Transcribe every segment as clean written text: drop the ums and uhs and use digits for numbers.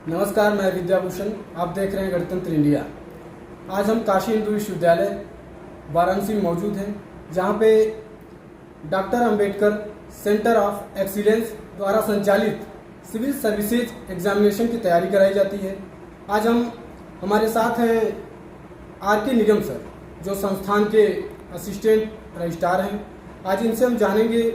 नमस्कार, मैं विद्याभूषण। आप देख रहे हैं गणतंत्र इंडिया। आज हम काशी हिंदू विश्वविद्यालय वाराणसी में मौजूद हैं, जहां पे doctor Ambedkar centre of excellence द्वारा संचालित सिविल सर्विसेज एग्जामिनेशन की तैयारी कराई जाती है। आज हमारे साथ हैं आर के निगम सर, जो संस्थान के असिस्टेंट रजिस्ट्रार हैं। आज इनसे हम जानेंगे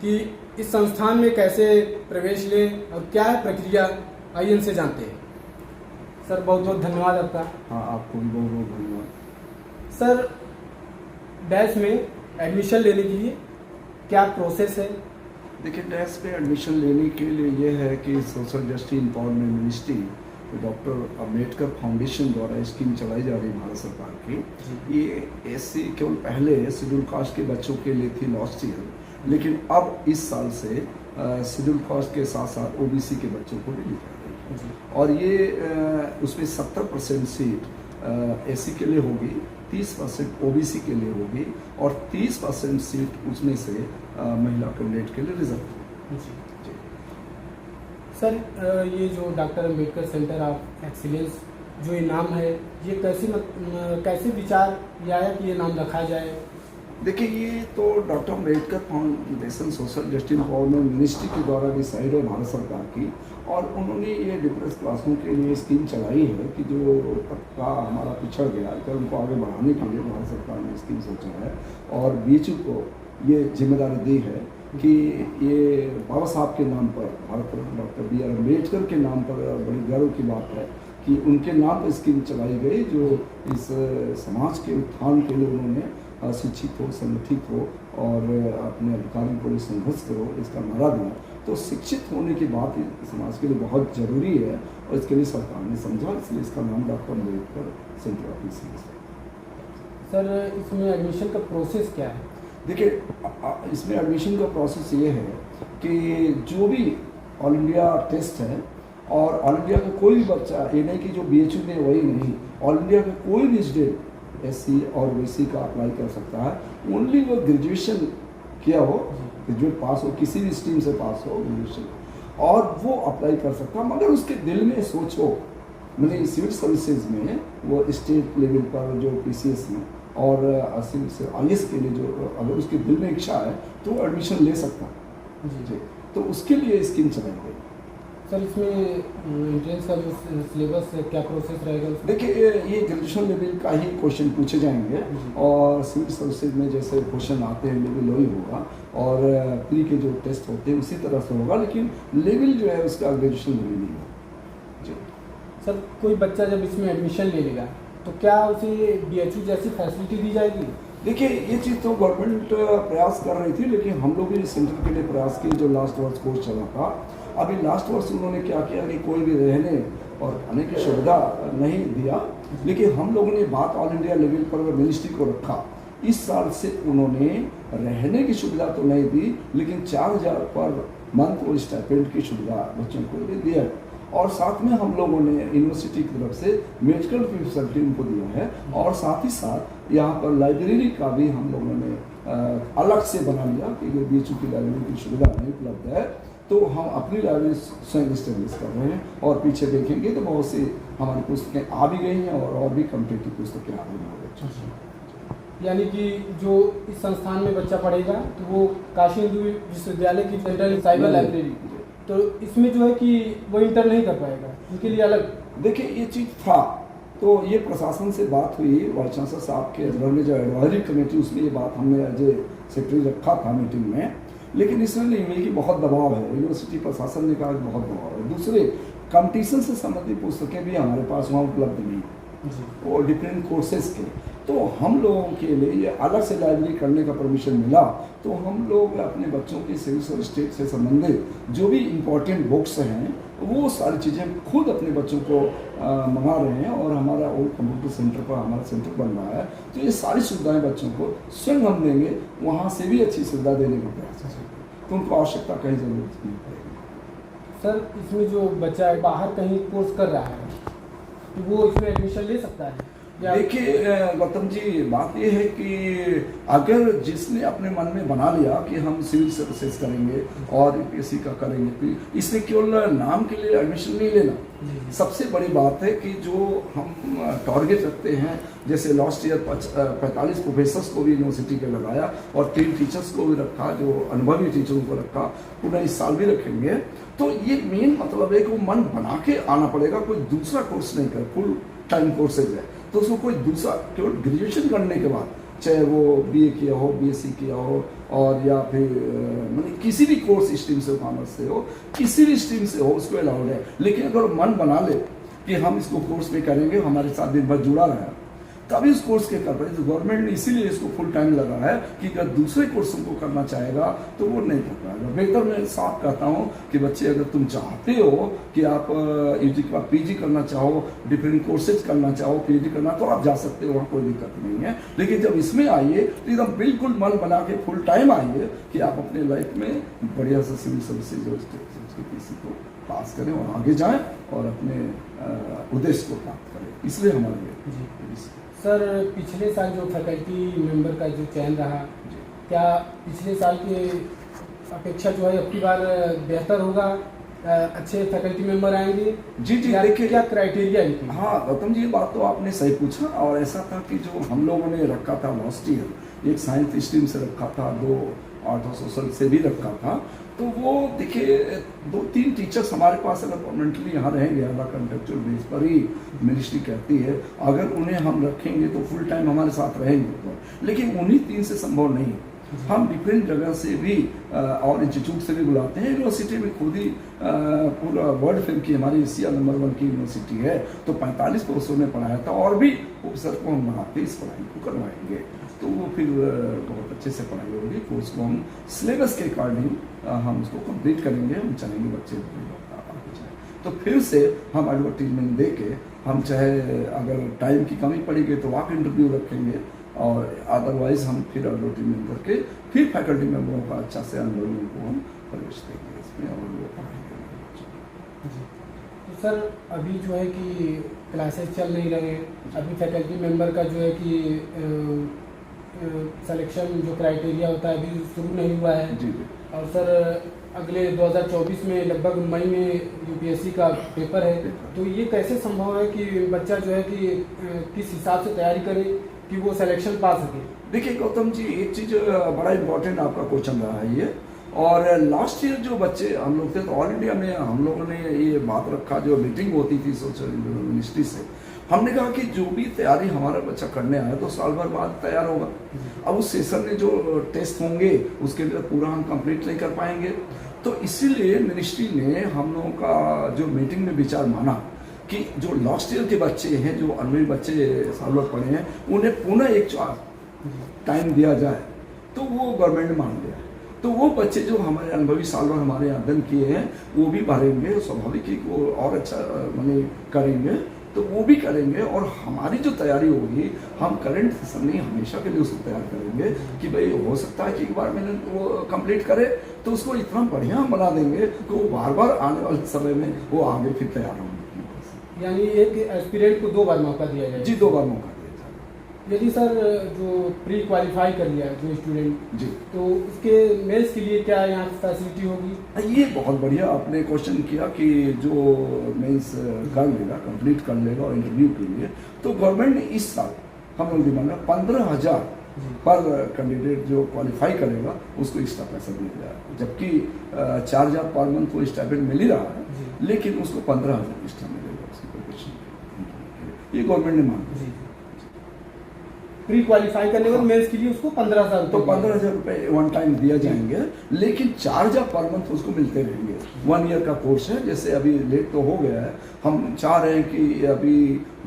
कि इस संस्थान में कैसे प्रवेश लें और क्या है प्रक्रिया। आइए इनसे जानते हैं। सर, बहुत बहुत धन्यवाद आपका। हाँ, आपको भी बहुत बहुत धन्यवाद। सर, डैश में एडमिशन लेने के लिए क्या प्रोसेस है? देखिए, डैश में एडमिशन लेने के लिए ये है कि social justice empowerment ministry doctor Ambedkar foundation द्वारा स्कीम चलाई जा रही है भारत सरकार की। ये एससी केवल पहले शेड्यूल कास्ट के बच्चों के लिए थी लास्ट ईयर, लेकिन अब इस साल से शेड्यूल कास्ट के साथ साथ ओबीसी के बच्चों को भी ली जा रही है। और ये उसमें 70% सीट एससी के लिए होगी, 30% ओबीसी के लिए होगी और 30% सीट उसमें से महिला कैंडिडेट के लिए रिजर्व होगी। सर, ये जो doctor Ambedkar centre of excellence जो ये नाम है, ये कैसे विचार ये आया कि ये नाम रखा जाए? देखिए, ये तो doctor Ambedkar foundation social justice empowerment ministry के द्वारा डिसाइड है भारत सरकार की, और उन्होंने ये डिप्रेस क्लासों के लिए स्कीम चलाई है कि जो तबका हमारा पिछड़ गया है, उनको आगे बढ़ाने के लिए भारत सरकार ने स्कीम सोचा है। और बीएचयू को ये जिम्मेदारी दी है कि ये बाबा साहब के नाम पर, Bharat doctor B R Ambedkar के नाम पर बड़ी गर्व की बात है कि उनके नाम पर स्कीम चलाई गई, जो इस समाज के उत्थान के लिए उन्होंने शिक्षित हो, संगठित हो और अपने अधिकारों को लिए संघर्ष करो, इसका नारा दिया। तो शिक्षित होने की बात समाज के लिए बहुत ज़रूरी है और इसके लिए सरकार ने समझा, इसलिए इसका नाम doctor Ambedkar centre of excellence है। सर, इसमें एडमिशन का प्रोसेस क्या है? देखिए, इसमें एडमिशन का प्रोसेस ये है कि जो भी ऑल इंडिया टेस्ट है, और ऑल इंडिया का कोई भी बच्चा, ये नहीं कि जो बीएचयू में वही नहीं, ऑल इंडिया का कोई भी स्टूडेंट एससी और ओबीसी का अप्लाई कर सकता है। ओनली वो ग्रेजुएशन किया हो, ग्रेजुएट पास हो, किसी भी स्ट्रीम से पास हो ग्रेजुएशन, और वो अप्लाई कर सकता है, मगर उसके दिल में सोच हो। मैंने सिविल सर्विसेज में वो स्टेट लेवल पर जो पीसीएस में और आईएएस के लिए जो अगर उसके दिल में इच्छा है तो वो एडमिशन ले सकता है जी। तो उसके लिए स्कीम चलाई गई। सर, इसमें एंट्रेंस का जो सिलेबस है, क्या प्रोसेस रहेगा? देखिए, ये ग्रेजुएशन लेवल का ही क्वेश्चन पूछे जाएंगे, और सिविल सर्विसेज में जैसे क्वेश्चन आते हैं लेवल वही होगा, और प्री के जो टेस्ट होते हैं उसी तरह से होगा, लेकिन लेवल जो है उसका ग्रेजुएशन लेवल नहीं होगा जी। सर, कोई बच्चा जब इसमें एडमिशन ले लेगा तो क्या उसे बीएचयू जैसी फैसिलिटी दी जाएगी? देखिए, ये चीज़ तो गवर्नमेंट प्रयास कर रही थी, लेकिन हम लोग भी सेंटर के लिए प्रयास किए। जो लास्ट वर्ष कोर्स चला था, अभी लास्ट वर्ष उन्होंने क्या किया कि कोई भी रहने और आने की सुविधा नहीं दिया, लेकिन हम लोगों ने बात ऑल इंडिया लेवल पर मिनिस्ट्री को रखा। इस साल से उन्होंने रहने की सुविधा तो नहीं दी, लेकिन 4000 पर मंथ और स्टाइपेंड की सुविधा बच्चों को दिया, और साथ में हम लोगों ने यूनिवर्सिटी की तरफ से मेडिकल फैसिलिटी उनको दिया है, और साथ ही साथ यहाँ पर लाइब्रेरी का भी हम लोगों ने अलग से बना लिया कि बीएचयू की लाइब्रेरी की सुविधा नहीं उपलब्ध है, तो हम अपनी लाइब्रेरी स्वयं इस्टेब्लिश कर रहे हैं। और पीछे देखेंगे तो बहुत सी हमारी पुस्तकें आ भी गई हैं, और भी कम्पिटिटिव पुस्तकें आ रही हैं। यानी कि जो इस संस्थान में बच्चा पढ़ेगा तो वो काशी हिंदू विश्वविद्यालय की सेंट्रल साइबर लाइब्रेरी, तो इसमें जो है कि वो इंटर नहीं कर पाएगा, उनके लिए अलग। देखिए, ये चीज़ था, तो ये प्रशासन से बात हुई, वाइस चांसलर साहब के ने जो एडवाइजरी कमेटी, उसमें ये बात हमने एज ए सेक्रेटरी रखा था मीटिंग में, लेकिन इसमें नहीं हुई कि बहुत दबाव है। यूनिवर्सिटी प्रशासन ने कहा कि बहुत दबाव है। दूसरे कंपटीशन से संबंधित पुस्तकें भी हमारे पास वहाँ उपलब्ध नहीं, वो डिफरेंट कोर्सेज के, तो हम लोगों के लिए ये अलग से लाइब्रेरी करने का परमिशन मिला। तो हम लोग अपने बच्चों की सिविल और स्टेट से संबंधित जो भी इम्पोर्टेंट बुक्स हैं, वो सारी चीज़ें खुद अपने बच्चों को मंगा रहे हैं, और हमारा ओल्ड कंप्यूटर सेंटर पर हमारा सेंटर बन रहा है, तो ये सारी सुविधाएं बच्चों को स्वयं हम देंगे, वहाँ से भी अच्छी सुविधा देने का प्रयास है, तो उनको आवश्यकता कहीं जरूरत नहीं पड़ेगी। सर, इसमें जो बच्चा बाहर कहीं कोर्स कर रहा है तो वो इसमें एडमिशन ले सकता है? या देखिए गौतम जी, बात ये है कि अगर जिसने अपने मन में बना लिया कि हम सिविल सर्विसेज करेंगे और यूपीएससी का करेंगे, तो इसमें केवल नाम के लिए एडमिशन नहीं लेना। सबसे बड़ी बात है कि जो हम टारगेट रखते हैं, जैसे लास्ट ईयर 45 प्रोफेसर्स को भी यूनिवर्सिटी के लगाया और 3 टीचर्स को भी रखा, जो अनुभवी टीचरों को रखा, पुनः इस साल भी रखेंगे। तो ये मेन मतलब है कि वो मन बना के आना पड़ेगा, कोई दूसरा कोर्स नहीं कर, फुल टाइम कोर्सेज है तो उसको कोई दूसरा, केवल ग्रेजुएशन करने के बाद, चाहे वो बीए किया हो, बीएससी किया हो, और या फिर मतलब किसी भी कोर्स स्ट्रीम से हो, कॉमर्स से हो, किसी भी स्ट्रीम से हो, उसको अलाउड है। लेकिन अगर मन बना ले कि हम इसको कोर्स में करेंगे, हमारे साथ दिन भर जुड़ा रहा, तभी इस कोर्स के कर पाए। तो गवर्नमेंट ने इसीलिए इसको फुल टाइम लगा है कि अगर दूसरे कोर्स को करना चाहेगा तो वो नहीं कर पाएगा। बेहतर मैं साफ कहता हूँ कि बच्चे, अगर तुम चाहते हो कि आप यूजी के बाद पीजी करना चाहो, डिफरेंट कोर्सेज करना चाहो, पीएचडी करना, तो आप जा सकते हो, वहाँ कोई दिक्कत नहीं है। लेकिन जब इसमें आइए तो एकदम बिल्कुल मन बना के फुल टाइम आइए कि आप अपने लाइफ में बढ़िया से सिविल सर्विसेज और पीसी को पास करें और आगे जाएं और अपने उद्देश्य को प्राप्त करें। इसलिए हमारे लिए सर, पिछले साल जो फैकल्टी मेंबर का जो चयन रहा, क्या पिछले साल के अपेक्षा जो है अब की बार बेहतर होगा, अच्छे फैकल्टी मेंबर आएंगे? जी देखिए, क्या क्राइटेरिया है? हाँ गौतम जी, ये बात तो आपने सही पूछा। और ऐसा था कि जो हम लोगों ने रखा था लास्ट ईयर, एक साइंस स्ट्रीम से रखा था, 2 आर्ट और सोशल से भी रखा था, तो वो देखिए 2-3 टीचर्स हमारे पास अगर परमानेंटली यहाँ रहेंगे, अगर कॉन्ट्रेक्चुअल बेस पर ही मिनिस्ट्री कहती है, अगर उन्हें हम रखेंगे तो फुल टाइम हमारे साथ रहेंगे। लेकिन उन्हीं 3 से संभव नहीं है। हम डिफरेंट जगह से भी और इंस्टीट्यूट से भी बुलाते हैं। यूनिवर्सिटी में खुद ही पूरा वर्ल्ड फेम की हमारी एशिया नंबर 1 की यूनिवर्सिटी है, तो 45 प्रोफेसर ने पढ़ाया था, और भी प्रोफेसर को हम बढ़ाते इस पढ़ाई को करवाएंगे, तो वो फिर बहुत अच्छे से पढ़ाई होगी। कोर्स को हम सिलेबस के अकॉर्डिंग हम उसको कंप्लीट करेंगे, हम चाहेंगे बच्चे आगे जाए। तो फिर से हम एडवर्टीजमेंट दे के, हम चाहे अगर टाइम की कमी पड़ेगी तो आप इंटरव्यू रखेंगे, और अदरवाइज हम फिर एडवर्टीजमेंट करके फिर फैकल्टी मेंबरों का अच्छा से अनुभव को हम प्रवेश देंगे इसमें और वो पढ़ाएंगे। तो सर, अभी जो है कि क्लासेस चल नहीं रहे, अभी फैकल्टी मेंबर का जो है कि सिलेक्शन जो क्राइटेरिया होता है अभी शुरू नहीं हुआ है। जी। और सर, अगले 2024 में लगभग मई में यूपीएससी का पेपर है, तो ये कैसे संभव है कि बच्चा जो है कि किस हिसाब से तैयारी करे कि वो सिलेक्शन पा सके? देखिए गौतम जी, एक चीज़ बड़ा इम्पोर्टेंट आपका क्वेश्चन रहा है ये। और लास्ट ईयर जो बच्चे हम लोग थे, तो ऑल इंडिया में हम लोगों ने ये बात रखा, जो मीटिंग होती थी सोशल मिनिस्ट्री से, हमने कहा कि जो भी तैयारी हमारा बच्चा करने आया तो साल भर बाद तैयार होगा। अब उस सेशन में जो टेस्ट होंगे उसके लिए पूरा हम कंप्लीट नहीं कर पाएंगे, तो इसीलिए मिनिस्ट्री ने हम लोगों का जो मीटिंग में विचार माना कि जो लास्ट ईयर के बच्चे हैं, जो अनुभवी बच्चे साल भर पढ़े हैं, उन्हें पुनः एक टाइम दिया जाए, तो वो गवर्नमेंट ने मान लिया। तो वो बच्चे जो हमारे अनुभवी साल भर हमारे यहाँ अध्ययन किए हैं, वो भी भरेंगे, स्वाभाविक ही वो और अच्छा माने करेंगे, तो वो भी करेंगे। और हमारी जो तैयारी होगी, हम करंट सेशन नहीं, हमेशा के लिए उसको तैयार करेंगे कि भाई हो सकता है कि एक बार मैंने वो कंप्लीट करे, तो उसको इतना बढ़िया हम बना देंगे कि वो बार बार आने वाले समय में वो आगे फिर तैयार होंगे। यानी एक एस्पिरेंट को 2 बार मौका दिया जाए? जी, 2 बार मौका दिया जाए। यदि सर जो प्री क्वालिफाई कर लिया जो स्टूडेंट जी, तो उसके मेंस के लिए क्या यहाँ फैसिलिटी होगी? ये बहुत बढ़िया आपने क्वेश्चन किया कि जो मेंस कर लेगा, कंप्लीट कर लेगा और इंटरव्यू के लिए, तो गवर्नमेंट ने इस साल हम लोग डिमांड 15,000 पर कैंडिडेट जो क्वालिफाई करेगा उसको एक्स्ट्रा पैसा दिया जाएगा, जबकि 4,000 पर मंथ को स्टाइपेंड मिल ही रहा है, लेकिन उसको 15,000 एक्स्ट्रा मिलेगा उसकी प्रिपरेशन। ये गवर्नमेंट ने मांगा। प्री क्वालिफाई करने के मेंस के लिए उसको 15,000, तो 15,000 रुपये वन टाइम दिया जाएंगे, लेकिन 4,000 पर मंथ उसको मिलते रहेंगे। 1 ईयर का कोर्स है, जैसे अभी लेट तो हो गया है, हम चाह रहे हैं कि अभी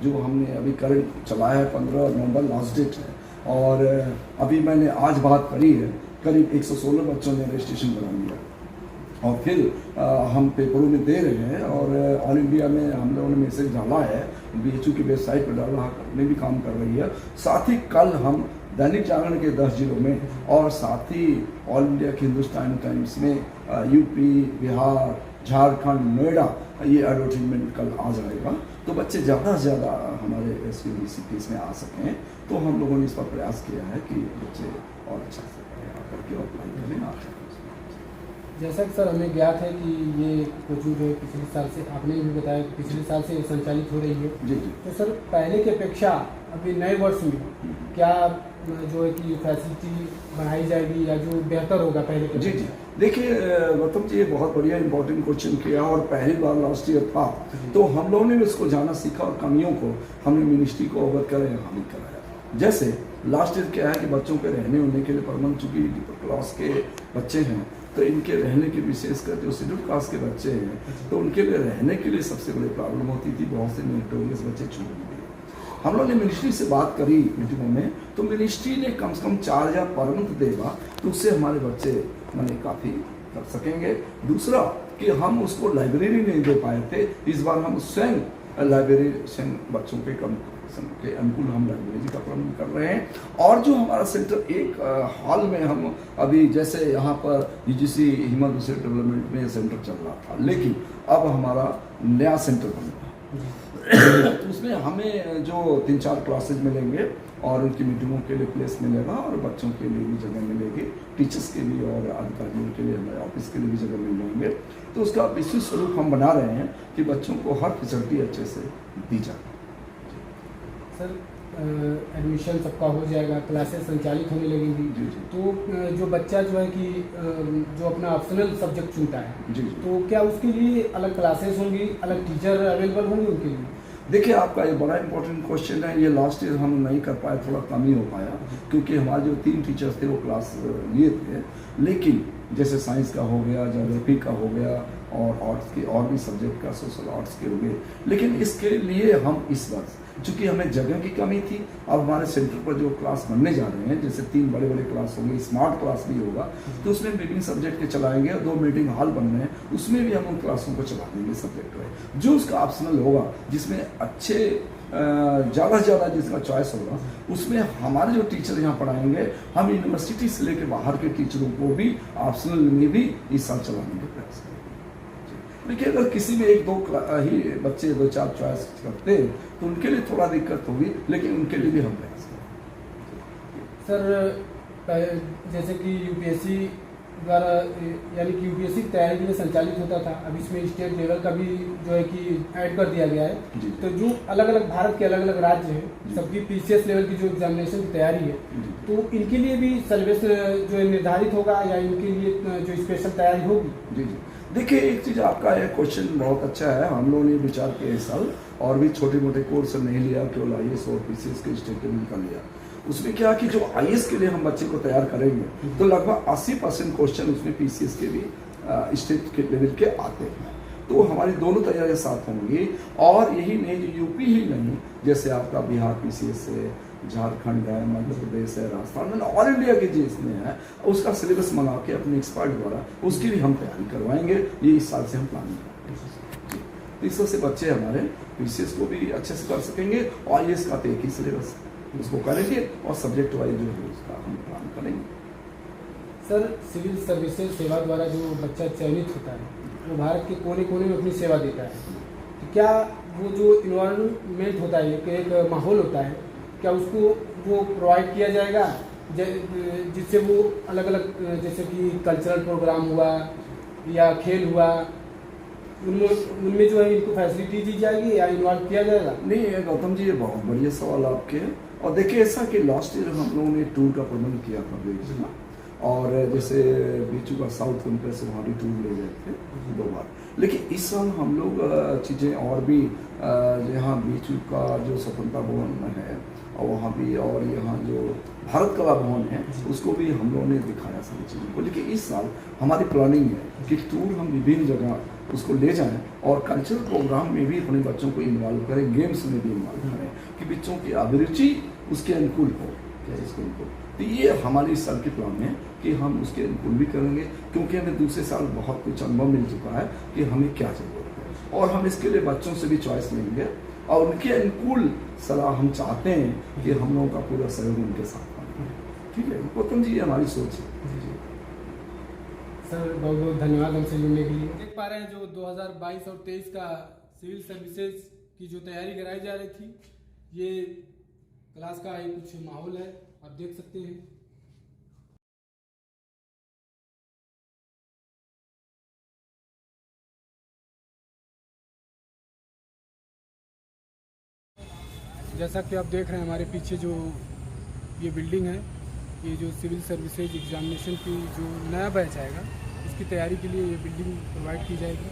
जो हमने अभी करंट चलाया है 15 नवंबर लास्ट डेट है, और अभी मैंने आज बात करी है, करीब 116 बच्चों ने रजिस्ट्रेशन करा लिया, और फिर हम पेपरों में दे रहे हैं, और ऑल इंडिया में हम लोगों ने मैसेज डाला है, बीएचयू की वेबसाइट पर डाला में भी काम कर रही है। साथ ही कल हम दैनिक जागरण के 10 जिलों में, और साथ ही ऑल इंडिया के हिंदुस्तान टाइम्स में यूपी, बिहार, झारखंड, नोएडा, ये एडवर्टीजमेंट कल आ जाएगा, तो बच्चे ज़्यादा से ज़्यादा हमारे एस यूनिवर्सिटीज़ में आ सकें। तो हम लोगों ने इस पर प्रयास किया है कि बच्चे और अच्छा से आकर के अप्लाई करें आ सकें। जैसा कि सर हमें ज्ञात है कि ये कोचिंग जो है पिछले साल से, आपने भी बताया कि पिछले साल से संचालित हो रही है। जी जी। तो सर पहले की अपेक्षा अभी नए वर्ष में क्या जो है कि फैसिलिटी बढ़ाई जाएगी या जो बेहतर होगा पहले के? जी जी। देखिए गौतम जी, ये बहुत बढ़िया इंपॉर्टेंट क्वेश्चन किया, और पहली बार लास्ट ईयर था तो हम लोगों ने भी इसको जाना सीखा और कमियों को हमने मिनिस्ट्री को अवगत कराया, हामी कराया। जैसे लास्ट ईयर क्या है कि बच्चों के रहने होने के लिए प्रबंध, चूंकि क्लास के बच्चे हैं तो इनके रहने की, विशेषकर जो शेड्यूल कास्ट के बच्चे हैं तो उनके लिए रहने के लिए सबसे बड़ी प्रॉब्लम होती थी। बहुत से मेरिटोरियस बच्चे छूट गए। हम लोग ने मिनिस्ट्री से बात करी मीटिंगों में, तो मिनिस्ट्री ने कम से कम 4000 पर मंथ देगा, तो उससे हमारे बच्चे मैंने काफ़ी कर सकेंगे। दूसरा कि हम उसको लाइब्रेरी नहीं दे पाए थे, इस बार हम स्वयं लाइब्रेरी स्वयं बच्चों के के अनुकूल हम लाइब्रेरी का प्रबंध कर रहे हैं। और जो हमारा सेंटर एक हॉल में हम अभी, जैसे यहाँ पर यूजीसी ह्यूमन रिसोर्स डेवलपमेंट में सेंटर चल रहा था, लेकिन अब हमारा नया सेंटर बन रहा है, तो उसमें हमें जो 3-4 क्लासेज मिलेंगे और उनकी मीटिंगों के लिए प्लेस मिलेगा, और बच्चों के लिए भी जगह मिलेगी, टीचर्स के लिए और अधिकारियों के लिए, हमारे ऑफिस के लिए भी जगह मिल जाएंगे। तो उसका विशेष स्वरूप हम बना रहे हैं कि बच्चों को हर फैसिलिटी अच्छे से दी जाए। सर एडमिशन सबका हो जाएगा, क्लासेस संचालित होने लगेंगी। जी जी। तो जो बच्चा जो है कि जो अपना ऑप्शनल सब्जेक्ट चुनता है, जी जी। तो क्या उसके लिए अलग क्लासेस होंगी, अलग टीचर अवेलेबल होंगे उनके लिए? देखिए, आपका ये बड़ा इंपॉर्टेंट क्वेश्चन है। ये लास्ट ईयर हम नहीं कर पाए, थोड़ा कम ही हो पाया, क्योंकि हमारे जो 3 टीचर्स थे वो क्लास लिए थे, लेकिन जैसे साइंस का हो गया, ज्योग्राफी का हो गया, और आर्ट्स के और भी सब्जेक्ट का, सोशल आर्ट्स के हो गए। लेकिन इसके लिए हम इस वर्ष, चूंकि हमें जगह की कमी थी, अब हमारे सेंटर पर जो क्लास बनने जा रहे हैं, जैसे 3 बड़े बड़े क्लास होंगे, स्मार्ट क्लास भी होगा, तो उसमें विभिन्न सब्जेक्ट के चलाएंगे, 2 मीटिंग हॉल बन रहे हैं, उसमें भी हम उन क्लासों को चला देंगे सब्जेक्ट में। जो उसका ऑप्शनल होगा, जिसमें अच्छे ज़्यादा से ज़्यादा जिसका चॉइस होगा, उसमें हमारे जो टीचर यहाँ पढ़ाएंगे, हम यूनिवर्सिटी से लेकर बाहर के टीचरों को भी ऑप्शनल में भी इस साल चलाने के प्रयास करेंगे। देखिए, अगर किसी में 1-2 ही बच्चे 2-4 चॉइस करते हैं तो उनके लिए थोड़ा दिक्कत होगी, लेकिन उनके लिए भी हम प्रयास करेंगे। सर जैसे कि यूपीएससी द्वारा, यानी कि यूपीएससी तैयारी के लिए संचालित होता था, अब इसमें स्टेट लेवल का भी जो है कि ऐड कर दिया गया है। तो जो अलग अलग भारत के अलग अलग राज्य हैं, सबकी पीसीएस लेवल की जो एग्जामिनेशन की तैयारी है, तो इनके लिए भी सिलेबस जो है निर्धारित होगा या इनके लिए जो स्पेशल तैयारी होगी? जी जी। देखिए, एक चीज़, आपका यह क्वेश्चन बहुत अच्छा है। हम लोगों ने विचार किया इस साल, और भी छोटे मोटे कोर्स नहीं लिया, केवल आईएएस और पीसीएस के स्टेट लेवल का लिया। उसमें क्या कि जो आईएएस के लिए हम बच्चे को तैयार करेंगे, तो लगभग 80% क्वेश्चन उसमें पीसीएस के भी स्टेट के लेवल के आते हैं। तो हमारी दोनों तैयारियां साथ होंगी, और यही नहीं, जो यूपी ही नहीं, जैसे आपका बिहार पीसीएस है, झारखंड है, मध्य प्रदेश है, राजस्थान में, ऑल इंडिया के जिसमें है, उसका सिलेबस मंगा के अपने एक्सपर्ट द्वारा उसकी भी हम तैयारी करवाएंगे। ये इस साल से हम प्लानिंग करेंगे। तो इस तरह से बच्चे हमारे पीसीएस को भी अच्छे से कर सकेंगे, और आईएएस का तो एक ही सिलेबस उसको करेंगे, और सब्जेक्ट वाइज जो है उसका हम प्लान करेंगे। सर सिविल सर्विसेज सेवा द्वारा जो बच्चा चयनित होता है, वो भारत के कोने कोने में अपनी सेवा देता है, तो क्या वो जो इन्वायरमेंट होता है, एक माहौल होता है, क्या उसको वो प्रोवाइड किया जाएगा जिससे वो अलग अलग, जैसे कि कल्चरल प्रोग्राम हुआ या खेल हुआ, उनमें जो है इनको फैसिलिटी दी जाएगी या इन्वॉल्व किया जाएगा? नहीं गौतम जी, ये बहुत बढ़िया सवाल आपके। और देखिए, ऐसा कि लास्ट ईयर हम लोगों ने टूर का प्रबंध किया था, और जैसे बीचू का साउथ कैंपस, वहाँ भी टूर ले गए थे 2 बार। लेकिन इस साल हम लोग चीज़ें और भी, यहाँ बीचू का जो स्वतंत्रता भवन है और वहाँ भी, और यहाँ जो भारत कला भवन है, उसको भी हम लोगों ने दिखाया सारी चीज़ों को। लेकिन इस साल हमारी प्लानिंग है कि टूर हम विभिन्न जगह उसको ले जाएं, और कल्चरल प्रोग्राम में भी अपने बच्चों को इन्वॉल्व करें, गेम्स में भी इन्वॉल्व करें, कि बच्चों की अभिरुचि उसके अनुकूल हो, क्या इसके अनुकूल। तो ये हमारी इस साल की प्लान है कि हम उसके अनुकूल भी करेंगे, क्योंकि हमें दूसरे साल बहुत कुछ अनुभव मिल चुका है कि हमें क्या जरूरत है, और हम इसके लिए बच्चों से भी चॉइस लेंगे, और उनके अनुकूल सलाह हम चाहते हैं कि हम लोगों का पूरा सहयोग उनके साथ। ठीक है गौतम जी, ये हमारी सोच है। सर बहुत बहुत धन्यवाद हमसे जुड़ने के लिए। देख पा रहे हैं जो 2022 और 23 का सिविल सर्विसेज की जो तैयारी कराई जा रही थी, ये क्लास का एक कुछ माहौल है, आप देख सकते हैं। जैसा कि आप देख रहे हैं हमारे पीछे जो ये बिल्डिंग है, ये जो सिविल सर्विसेज एग्जामिनेशन की जो नया बैच आएगा, इसकी तैयारी के लिए ये बिल्डिंग प्रोवाइड की जाएगी।